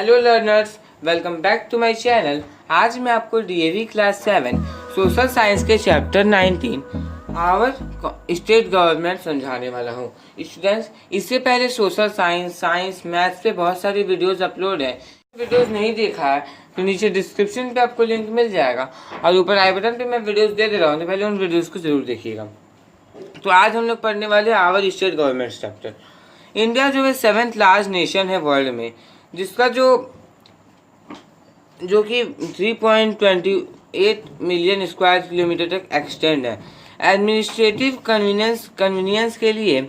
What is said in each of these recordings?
Hello learners, welcome back to my channel. आज मैं आपको डीएवी क्लास 7 सोशल साइंस के चैप्टर 19 आवर स्टेट गवर्नमेंट समझाने वाला हूँ। स्टूडेंट्स, इससे पहले सोशल साइंस मैथ्स पे बहुत सारी वीडियोस अपलोड है। वीडियोस नहीं देखा है तो नीचे डिस्क्रिप्शन पे आपको लिंक मिल जाएगा और ऊपर आई बटन पे मैं वीडियोस दे रहा हूँ, तो पहले उन वीडियोस को जरूर देखिएगा। तो आज हम लोग पढ़ने वाले हैं our state government chapter. India जो है 7th लार्ज नेशन है वर्ल्ड में, जिसका जो कि 3.28 मिलियन स्क्वायर किलोमीटर तक एक्सटेंड है। एडमिनिस्ट्रेटिव कन्वीनियंस के लिए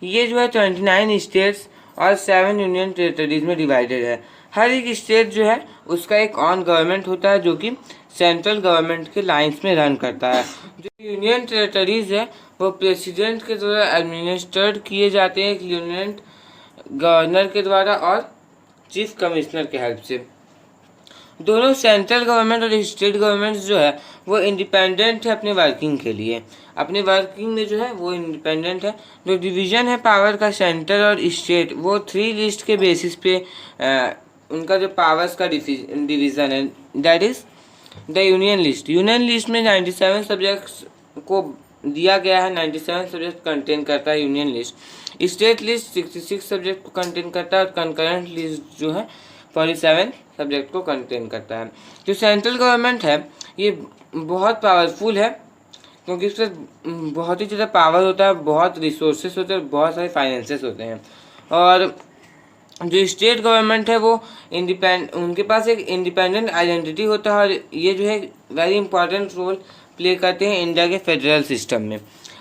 ये जो है 29 स्टेट्स और 7 यूनियन टेरिटरीज में डिवाइडेड है। हर एक स्टेट जो है उसका एक ऑन गवर्नमेंट होता है जो कि सेंट्रल गवर्नमेंट के लाइंस में रन करता है। जो यूनियन टेरिटरीज है वो प्रेसिडेंट के द्वारा एडमिनिस्ट्रेट किए जाते हैं, यूनियन गवर्नर के द्वारा और चीफ कमिश्नर के हेल्प से। दोनों सेंट्रल गवर्नमेंट और स्टेट गवर्नमेंट जो है वो इंडिपेंडेंट है अपने वर्किंग के लिए, अपने वर्किंग में जो है वो इंडिपेंडेंट है। जो डिवीज़न है पावर का सेंटर और स्टेट, वो 3 लिस्ट के बेसिस पे उनका जो पावर्स का डिवीज़न है, that is the union list. Union list में 97 सब्जेक्ट्स को दिया गया है, 97 सब्जेक्ट कंटेन करता है union list. State list 66 subject को कंटेन करता है और कंकरेंट लिस्ट जो है 47 सब्जेक्ट को कंटेन करता है। जो सेंट्रल गवर्नमेंट है ये बहुत पावरफुल है क्योंकि उससे बहुत ही ज़्यादा पावर होता है, बहुत रिसोर्सेस होते हैं, बहुत सारे फाइनेंसेस होते हैं। और जो स्टेट गवर्नमेंट है वो उनके पास एक इंडिपेंडेंट आइडेंटिटी होता है और ये जो है वेरी इंपॉर्टेंट रोल प्ले करते हैं इंडिया के फेडरल सिस्टम में।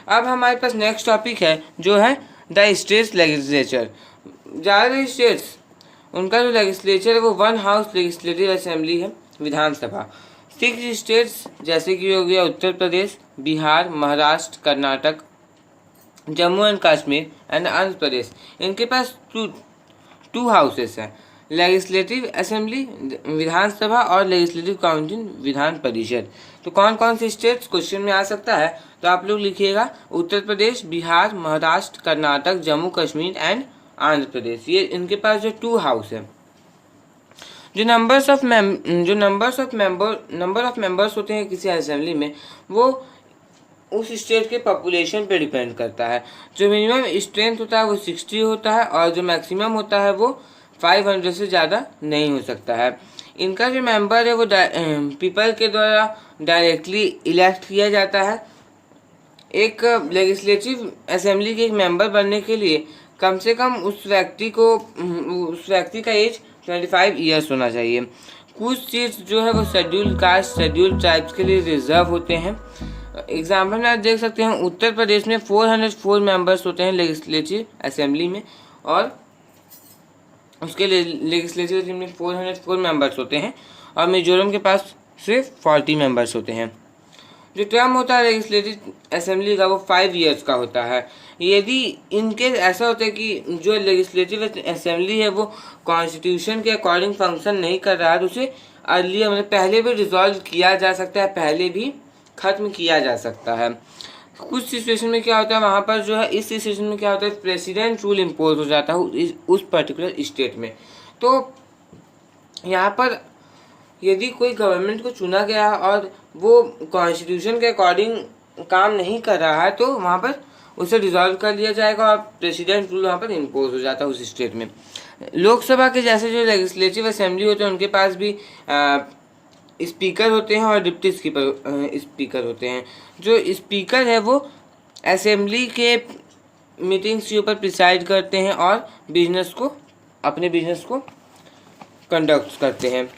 अब हमारे पास नेक्स्ट टॉपिक है जो है द स्टेट्स लेजिस्लेचर। ज़्यादातर स्टेट्स उनका जो लेजिस्लेचर है वो 1 हाउस लेजिस्लेटिव असेंबली है, विधानसभा। 6 स्टेट्स जैसे कि हो गया उत्तर प्रदेश, बिहार, महाराष्ट्र, कर्नाटक, जम्मू एंड कश्मीर एंड आंध्र प्रदेश, इनके पास टू हाउसेस हैं, लेजिस्लेटिव असेंबली विधानसभा और लेजिस्लेटिव काउंसिल विधान परिषद। तो कौन कौन से स्टेट्स क्वेश्चन में आ सकता है, तो आप लोग लिखिएगा उत्तर प्रदेश, बिहार, महाराष्ट्र, कर्नाटक, जम्मू कश्मीर एंड आंध्र प्रदेश। ये इनके पास जो 2 हाउस है। जो नंबर ऑफ मेंबर्स होते हैं किसी असेंबली में, वो उस स्टेट के पॉपुलेशन पे डिपेंड करता है। जो मिनिमम स्ट्रेंथ होता है वो 60 होता है और जो मैक्सिमम होता है वो 500 से ज़्यादा नहीं हो सकता है। इनका जो मेंबर है वो पीपल के द्वारा डायरेक्टली इलेक्ट किया जाता है। एक लेजिस्लेटिव असेंबली के एक मेंबर बनने के लिए कम से कम उस व्यक्ति का एज 25 ईयर्स होना चाहिए। कुछ सीट्स जो है वो शेड्यूल्ड कास्ट, शेड्यूल्ड ट्राइब्स के लिए रिजर्व होते हैं। एग्जाम्पल में आप देख सकते हैं उत्तर प्रदेश में 404 मेंबर्स होते हैं लेजिस्लेटिव असेंबली में, और उसके लेजिस्लेटिव असेंबली में 404 मेंबर्स होते हैं, और मिजोरम के पास सिर्फ 40 मेंबर्स होते हैं। जो टर्म होता है लेजिस्लेटिव असेंबली का वो 5 ईयर्स का होता है। यदि इनकेस ऐसा होता है कि जो लेजिस्लेटिव असेंबली है वो कॉन्स्टिट्यूशन के अकॉर्डिंग फंक्शन नहीं कर रहा है, तो उसे अर्लियर मतलब पहले भी डिसॉल्व किया जा सकता है, पहले भी ख़त्म किया जा सकता है। कुछ सिचुएशन में क्या होता है, वहाँ पर जो है इस सिचुएशन में क्या होता है, प्रेसिडेंट रूल इम्पोज हो जाता है उस पर्टिकुलर स्टेट में। तो यहाँ पर यदि कोई गवर्नमेंट को चुना गया और वो कॉन्स्टिट्यूशन के अकॉर्डिंग काम नहीं कर रहा है, तो वहाँ पर उसे डिसॉल्व कर लिया जाएगा और प्रेसिडेंट रूल वहाँ पर इम्पोज हो जाता है उस स्टेट में। लोकसभा के जैसे जो लेजिस्लेटिव असेंबली होते हैं उनके पास भी स्पीकर होते हैं और डिप्टी स्पीकर होते हैं। जो स्पीकर है वो असेंबली के मीटिंग्स के ऊपर प्रिसाइड करते हैं और अपने बिजनेस को कंडक्ट करते हैं।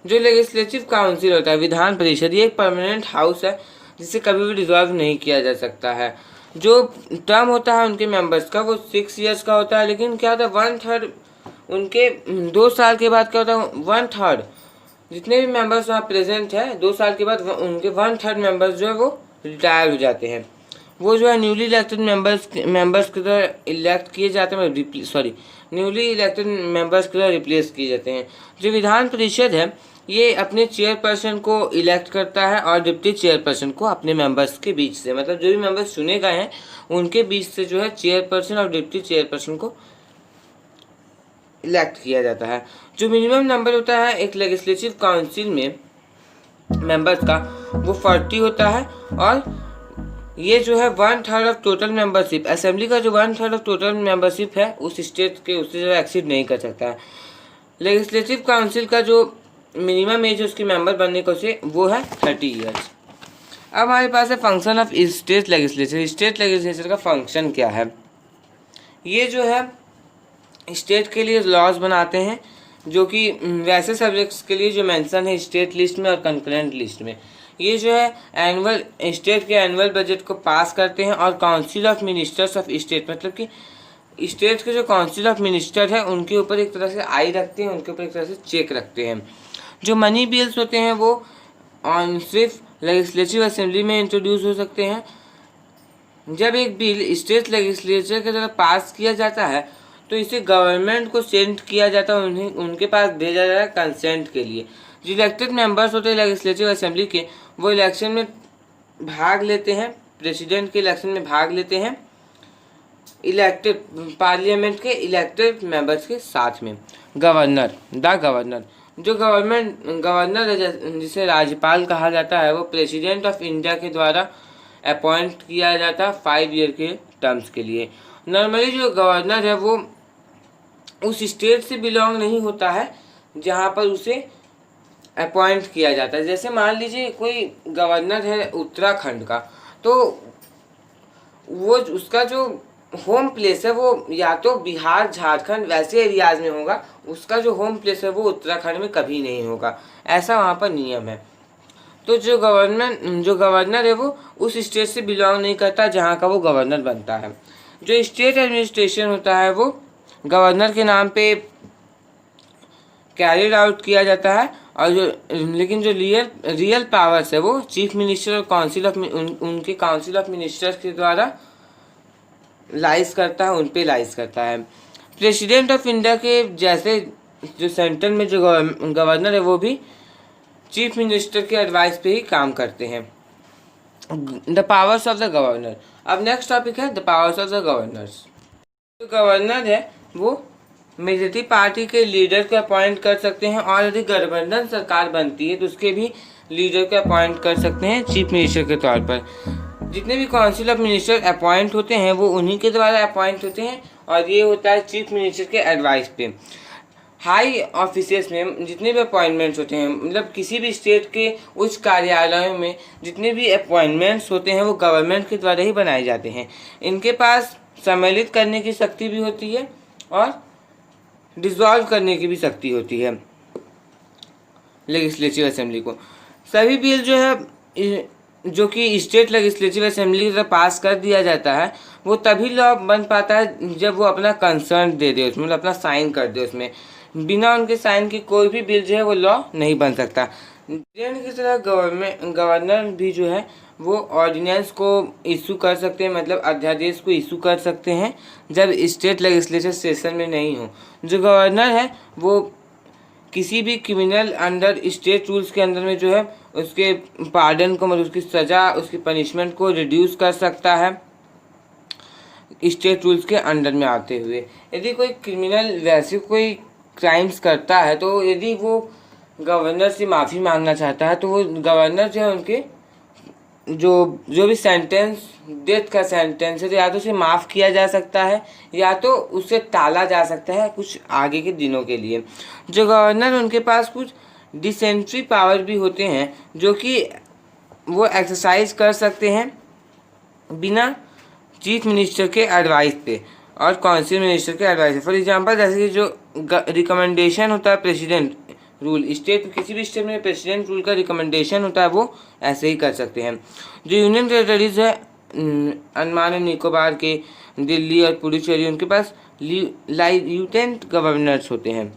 जो लेजिस्लेटिव काउंसिल होता है, विधान परिषद, ये एक परमानेंट हाउस है जिसे कभी भी डिसॉल्व नहीं किया जा सकता है। जो टर्म होता है उनके मेंबर्स का वो 6 ईयर्स का होता है, लेकिन क्या होता है 1/3 उनके 2 साल के बाद क्या होता है 1/3 जितने भी मेंबर्स वहाँ प्रेजेंट है 2 साल के बाद उनके 1/3 मेंबर्स जो है वो रिटायर हो जाते हैं। वो जो है न्यूली इलेक्टेड मेंबर्स के द्वारा इलेक्ट किए जाते हैं, न्यूली इलेक्टेड मेंबर्स के द्वारा रिप्लेस किए जाते हैं। जो विधान परिषद है ये अपने चेयरपर्सन को इलेक्ट करता है और डिप्टी चेयरपर्सन को अपने मेंबर्स के बीच से, मतलब जो भी मेंबर्स चुने गए हैं उनके बीच से जो है चेयरपर्सन और डिप्टी चेयरपर्सन को इलेक्ट किया जाता है। जो मिनिमम नंबर होता है एक लेजिस्लेटिव काउंसिल में मेंबर्स का वो 40 होता है, और ये जो है 1/3 ऑफ टोटल मेंबरशिप, असेंबली का जो 1/3 ऑफ टोटल मेंबरशिप है उस स्टेट के उससे ज़्यादा एक्सीड नहीं कर सकता है। लेजिस्लेटिव काउंसिल का जो मिनिमम एज है उसके मेंबर बनने को से वो है 30 ईयर्स। अब हमारे पास है function of state legislature. State legislature का फंक्शन क्या है? ये जो है स्टेट के लिए लॉज बनाते हैं, जो कि वैसे सब्जेक्ट्स के लिए जो मेंशन है स्टेट लिस्ट में और कंकरेंट लिस्ट में। ये जो है एनुअल स्टेट के एनुअल बजट को पास करते हैं, और council of ministers of state, मतलब कि स्टेट के जो काउंसिल ऑफ मिनिस्टर है उनके ऊपर एक तरह से आई रखते हैं, उनके ऊपर एक तरह से चेक रखते हैं। जो मनी बिल्स होते हैं वो ऑन सिर्फ लेजिस्लेटिव असेंबली में इंट्रोड्यूस हो सकते हैं। जब एक बिल स्टेट लेजिस्लेचर के द्वारा पास किया जाता है तो इसे गवर्नमेंट को सेंड किया जाता है, उन्हें उनके पास भेजा जाता है कंसेंट के लिए। जो इलेक्टेड मेंबर्स होते हैं लेजिस्लेटिव असेंबली के, वो इलेक्शन में भाग लेते हैं, प्रेसिडेंट के इलेक्शन में भाग लेते हैं इलेक्टेड पार्लियामेंट के इलेक्टेड मेंबर्स के साथ में। गवर्नर, द गवर्नर, जो गवर्नर है जिसे राज्यपाल कहा जाता है, वो प्रेसिडेंट ऑफ इंडिया के द्वारा अपॉइंट किया जाता है 5 ईयर के टर्म्स के लिए। नॉर्मली जो गवर्नर है वो उस स्टेट से बिलोंग नहीं होता है जहाँ पर उसे अपॉइंट किया जाता है। जैसे मान लीजिए कोई गवर्नर है उत्तराखंड का, तो वो उसका जो होम प्लेस है वो या तो बिहार, झारखंड वैसे एरियाज में होगा, उसका जो होम प्लेस है वो उत्तराखंड में कभी नहीं होगा, ऐसा वहाँ पर नियम है। तो जो गवर्नर है वो उस स्टेट से बिलोंग नहीं करता जहाँ का वो गवर्नर बनता है। जो स्टेट एडमिनिस्ट्रेशन होता है वो गवर्नर के नाम पे कैरिड आउट किया जाता है, और लेकिन जो रियल पावर्स है वो चीफ मिनिस्टर और काउंसिल ऑफ उनके काउंसिल ऑफ मिनिस्टर्स के द्वारा लाइज करता है, उन पे लाइज करता है। प्रेसिडेंट ऑफ इंडिया के जैसे जो सेंट्रल में जो गवर्नर है वो भी चीफ मिनिस्टर के एडवाइस पे ही काम करते हैं। The powers of the governor. अब नेक्स्ट टॉपिक है the powers of the governors. जो गवर्नर है वो मेजॉरिटी पार्टी के लीडर को अपॉइंट कर सकते हैं, और यदि गठबंधन सरकार बनती है तो उसके भी लीडर को अपॉइंट कर सकते हैं चीफ मिनिस्टर के तौर पर। जितने भी काउंसिल ऑफ मिनिस्टर अपॉइंट होते हैं वो उन्हीं के द्वारा अपॉइंट होते हैं, और ये होता है चीफ मिनिस्टर के एडवाइस पे। हाई ऑफिसेस में जितने भी अपॉइंटमेंट्स होते हैं, मतलब किसी भी स्टेट के उच्च कार्यालयों में जितने भी अपॉइंटमेंट्स होते हैं वो गवर्नमेंट के द्वारा ही बनाए जाते हैं। इनके पास सम्मिलित करने की शक्ति भी होती है और डिसॉल्व करने की भी शक्ति होती है लेजिस्लेटिव असेंबली को। सभी बिल जो है जो कि स्टेट लेजिस्लेटिव असेंबली की तरफ पास कर दिया जाता है वो तभी लॉ बन पाता है जब वो अपना कंसर्न दे दे उसमें, मतलब अपना साइन कर दे उसमें। बिना उनके साइन के कोई भी बिल जो है वो लॉ नहीं बन सकता। प्रेसिडेंट की तरह गवर्नर भी जो है वो ऑर्डिनेंस को इशू कर सकते हैं, मतलब अध्यादेश को इशू कर सकते हैं जब स्टेट लेजिस्लेचर सेशन में नहीं हो। जो गवर्नर है वो किसी भी क्रिमिनल अंडर स्टेट रूल्स के अंदर में जो है उसके पार्डन को, मतलब उसकी सज़ा, उसकी पनिशमेंट को रिड्यूस कर सकता है स्टेट रूल्स के अंडर में आते हुए। यदि कोई क्रिमिनल वैसे कोई क्राइम्स करता है तो यदि वो गवर्नर से माफ़ी मांगना चाहता है तो वो गवर्नर जो है उनके जो भी सेंटेंस, डेथ का सेंटेंस है तो या तो उसे माफ़ किया जा सकता है या तो उसे टाला जा सकता है कुछ आगे के दिनों के लिए। जो गवर्नर उनके पास कुछ डिसेंट्री पावर भी होते हैं जो कि वो एक्सरसाइज कर सकते हैं बिना चीफ मिनिस्टर के एडवाइस पे और काउंसिल मिनिस्टर के एडवाइस पे। फॉर एग्जांपल जैसे कि जो रिकमेंडेशन होता है प्रेसिडेंट रूल, स्टेट किसी भी स्टेट में प्रेसिडेंट रूल का रिकमेंडेशन होता है वो ऐसे ही कर सकते हैं। जो यूनियन टेरिटरीज है अंडमान एंड निकोबार के, दिल्ली और पुडुचेरी, उनके पास लाइयूटेंट गवर्नर्स होते हैं।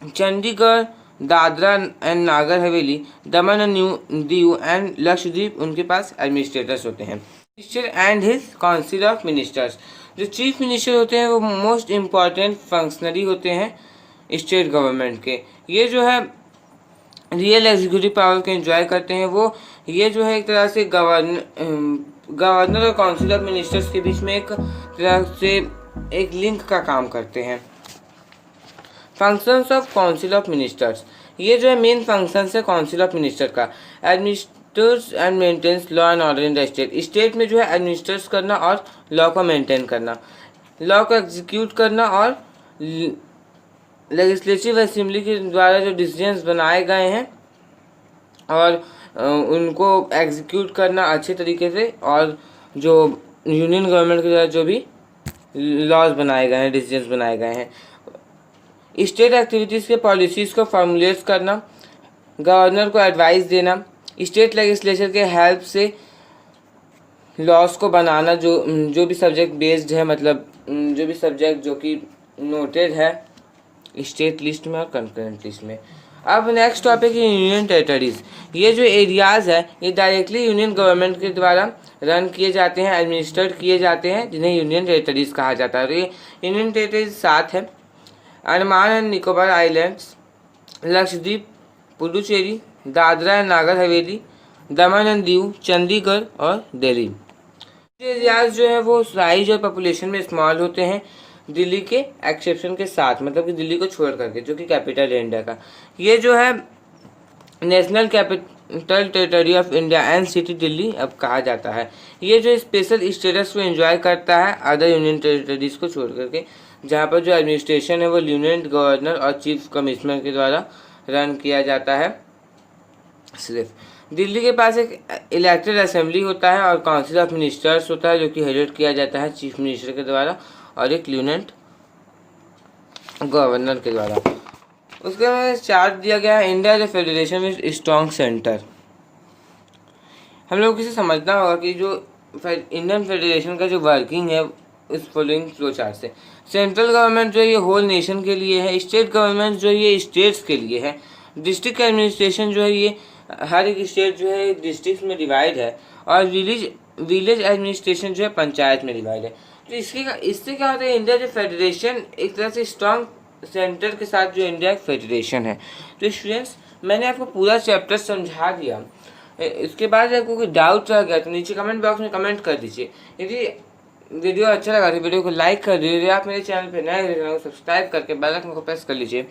Chandigarh, Dadra and Nagar Haveli, Daman and Diu and Lakshadweep, उनके पास एडमिनिस्ट्रेटर्स होते हैं। Minister and his council of ministers. जो चीफ मिनिस्टर होते हैं वो मोस्ट इम्पॉर्टेंट फंक्शनरी होते हैं स्टेट गवर्नमेंट के। ये जो है रियल एग्जीक्यूटिव पावर को एंजॉय करते हैं। वो ये जो है एक तरह से गवर्नर और काउंसिल ऑफ मिनिस्टर्स के बीच में एक तरह से एक लिंक का काम करते हैं। Functions of council of ministers, ये जो है मेन फंक्शंस है काउंसिल ऑफ मिनिस्टर का। Administers and maintains law and order in the state, state में जो है एडमिनिस्टर्स करना और लॉ को मेंटेन करना, लॉ को एग्जीक्यूट करना और लेजिस्लेटिव असेंबली के द्वारा जो डिसीजंस बनाए गए हैं और उनको एग्जीक्यूट करना अच्छे तरीके से, और जो यूनियन गवर्नमेंट के द्वारा जो भी लॉज बनाए गए हैं, डिसीजंस बनाए गए हैं। स्टेट एक्टिविटीज़ के पॉलिसीज़ को फॉर्मुलेट करना, गवर्नर को एडवाइस देना, स्टेट लेजिस्लेचर के हेल्प से लॉज को बनाना, जो भी सब्जेक्ट बेस्ड है, मतलब जो भी सब्जेक्ट जो कि नोटेड है स्टेट लिस्ट में और कंकरेंट लिस्ट में। अब नेक्स्ट टॉपिक है यूनियन टेरिटरीज़। ये जो एरियाज़ है ये डायरेक्टली यूनियन गवर्नमेंट के द्वारा रन किए जाते हैं, एडमिनिस्ट्रेट किए जाते हैं, जिन्हें यूनियन टेरिटरीज़ कहा जाता है। तो ये यूनियन टेरिटरीज 7 है: Andaman and Nicobar islands, Lakshadweep, Puducherry, Dadra and Nagar Haveli, Daman and Diu, Chandigarh और दिल्ली। एरियाज जो है वो साइज और पॉपुलेशन में स्मॉल होते हैं, दिल्ली के एक्सेप्शन के साथ, मतलब कि दिल्ली को छोड़ करके, जो कि कैपिटल है इंडिया का। ये जो है national capital territory of India and city Delhi अब कहा जाता है। ये जो स्पेशल स्टेटस को एंजॉय करता है अदर यूनियन टेरिटरीज को छोड़ करके, जहाँ पर जो एडमिनिस्ट्रेशन है वो ल्यूटेनेंट गवर्नर और चीफ कमिश्नर के द्वारा रन किया जाता है। सिर्फ दिल्ली के पास एक इलेक्टेड असेंबली होता है और काउंसिल ऑफ मिनिस्टर्स होता है, जो कि हेडेड किया जाता है चीफ मिनिस्टर के द्वारा और एक ल्यूटेनेंट गवर्नर के द्वारा। उसके बाद चार्ट दिया गया है, इंडिया जो फेडरेशन विद स्ट्रॉन्ग सेंटर। हम लोग इसे समझना होगा कि जो इंडियन फेडरेशन का जो वर्किंग है इस फॉलोइंग फ्लो चार्ट से। सेंट्रल गवर्नमेंट जो है ये होल नेशन के लिए है, स्टेट गवर्नमेंट जो है ये स्टेट्स के लिए है, डिस्ट्रिक्ट एडमिनिस्ट्रेशन जो है ये हर एक स्टेट जो है डिस्ट्रिक्ट में डिवाइड है, और विलेज एडमिनिस्ट्रेशन जो है पंचायत में डिवाइड है। तो इससे क्या होता है, इंडिया जो फेडरेशन एक तरह से स्ट्रॉन्ग सेंटर के साथ जो इंडिया एक फेडरेशन है। तो स्टूडेंट्स मैंने आपको पूरा चैप्टर समझा दिया। इसके बाद आपको कोई डाउट रह गया तो नीचे कमेंट बॉक्स में कमेंट कर दीजिए। यदि वीडियो अच्छा लगा तो वीडियो को लाइक कर दीजिए। यदि आप मेरे चैनल पर नए हैं तो सब्सक्राइब करके बेल आइकन को प्रेस कर लीजिए,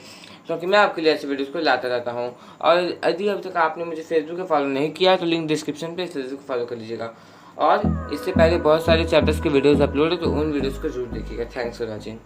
क्योंकि मैं आपके लिए ऐसे वीडियोस को लाता रहता हूँ। और यदि अब तक आपने मुझे फेसबुक पे फॉलो नहीं किया तो लिंक डिस्क्रिप्शन पे इस को फॉलो कर लीजिएगा। और इससे पहले बहुत सारे चैप्टर्स के वीडियोस अपलोड है, तो उन वीडियोस को जरूर देखिएगा। Thanks for watching.